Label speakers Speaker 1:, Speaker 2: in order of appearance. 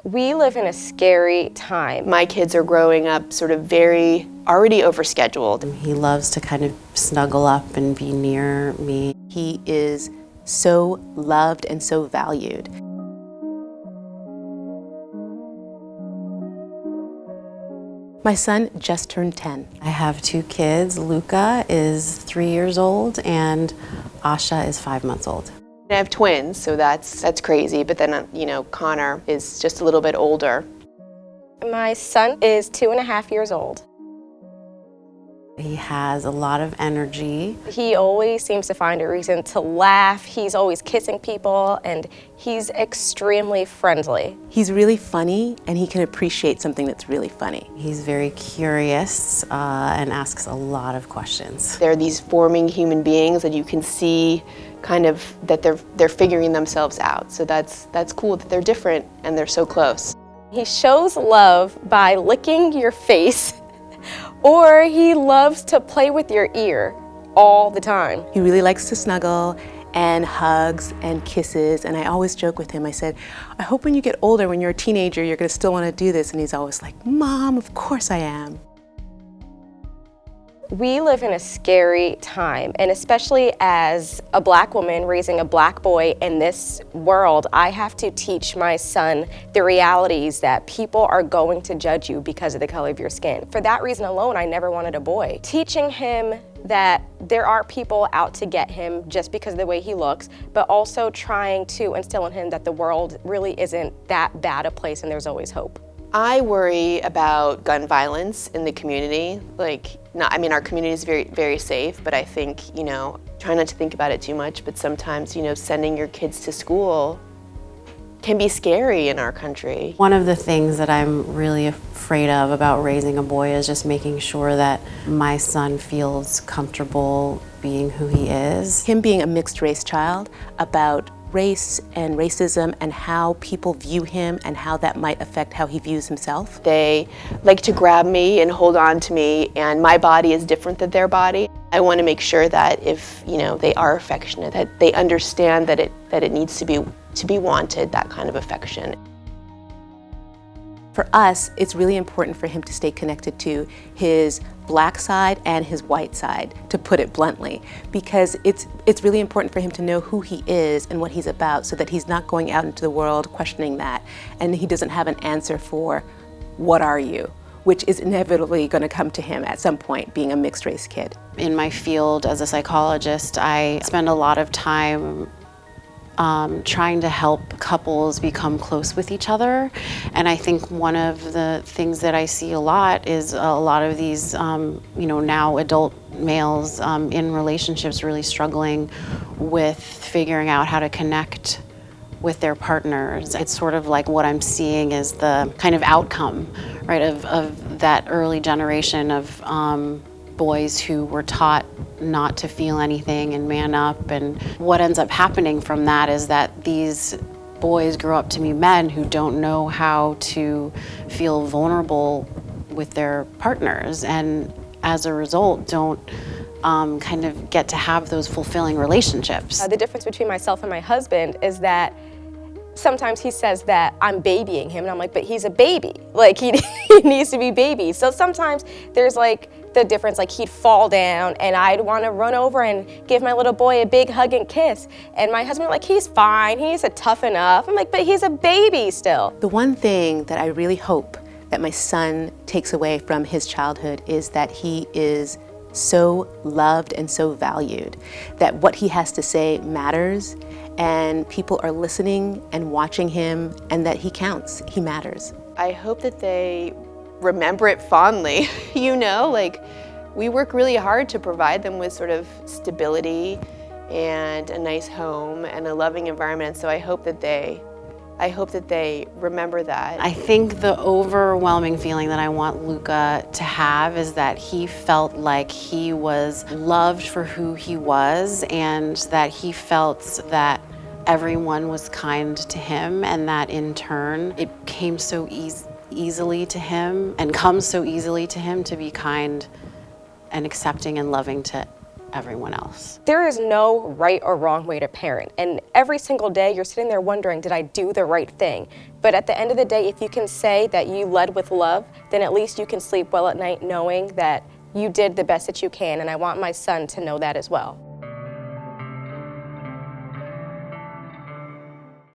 Speaker 1: We live in a scary time.
Speaker 2: My kids are growing up sort of already overscheduled.
Speaker 3: He loves to kind of snuggle up and be near me.
Speaker 4: He is so loved and so valued. My son just turned 10.
Speaker 3: I have 2 kids. Luca is 3 years old and Asha is 5 months old.
Speaker 2: I have twins, so that's crazy, but then, Connor is just a little bit older.
Speaker 1: My son is 2.5 years old.
Speaker 3: He has a lot of energy.
Speaker 1: He always seems to find a reason to laugh. He's always kissing people, and he's extremely friendly.
Speaker 4: He's really funny, and he can appreciate something that's really funny.
Speaker 3: He's very curious and asks a lot of questions.
Speaker 2: They're these forming human beings that you can see kind of that they're figuring themselves out. So that's cool that they're different and they're so close.
Speaker 1: He shows love by licking your face, or he loves to play with your ear all the time.
Speaker 4: He really likes to snuggle and hugs and kisses, and I always joke with him. I said, I hope when you get older, when you're a teenager, you're gonna still wanna do this. And he's always like, Mom, of course I am.
Speaker 1: We live in a scary time, and especially as a Black woman raising a Black boy in this world, I have to teach my son the realities that people are going to judge you because of the color of your skin. For that reason alone, I never wanted a boy. Teaching him that there are people out to get him just because of the way he looks, but also trying to instill in him that the world really isn't that bad a place and there's always hope.
Speaker 2: I worry about gun violence in the community. Our community is very, very safe, but I think, try not to think about it too much, but sometimes, sending your kids to school can be scary in our country.
Speaker 3: One of the things that I'm really afraid of about raising a boy is just making sure that my son feels comfortable being who he is.
Speaker 4: Him being a mixed race child, about race and racism and how people view him and how that might affect how he views himself.
Speaker 2: They like to grab me and hold on to me, and my body is different than their body. I want to make sure that if they are affectionate, that they understand that it needs to be wanted, that kind of affection.
Speaker 4: For us, it's really important for him to stay connected to his Black side and his white side, to put it bluntly, because it's really important for him to know who he is and what he's about so that he's not going out into the world questioning that, and he doesn't have an answer for, what are you? Which is inevitably going to come to him at some point, being a mixed race kid.
Speaker 3: In my field as a psychologist, I spend a lot of time trying to help couples become close with each other. And I think one of the things that I see a lot is a lot of these, now adult males in relationships really struggling with figuring out how to connect with their partners. It's sort of like what I'm seeing is the kind of outcome, right, of that early generation of boys who were taught not to feel anything and man up. And what ends up happening from that is that these boys grow up to be men who don't know how to feel vulnerable with their partners, and as a result don't kind of get to have those fulfilling relationships.
Speaker 1: The difference between myself and my husband is that sometimes he says that I'm babying him, and I'm like, but he's a baby. Like, he needs to be baby. So sometimes there's the difference, he'd fall down and I'd want to run over and give my little boy a big hug and kiss. And my husband he's fine, he needs to toughen up. I'm like, but he's a baby still.
Speaker 4: The one thing that I really hope that my son takes away from his childhood is that he is so loved and so valued, that what he has to say matters, and people are listening and watching him, and that he counts, he matters.
Speaker 2: I hope that they remember it fondly. We work really hard to provide them with sort of stability and a nice home and a loving environment, so I hope that they remember that.
Speaker 3: I think the overwhelming feeling that I want Luca to have is that he felt like he was loved for who he was, and that he felt that everyone was kind to him, and that in turn it came so easily to him and comes so easily to him to be kind and accepting and loving to everyone else.
Speaker 1: There is no right or wrong way to parent, and every single day you're sitting there wondering, did I do the right thing? But at the end of the day, if you can say that you led with love, then at least you can sleep well at night knowing that you did the best that you can, and I want my son to know that as well.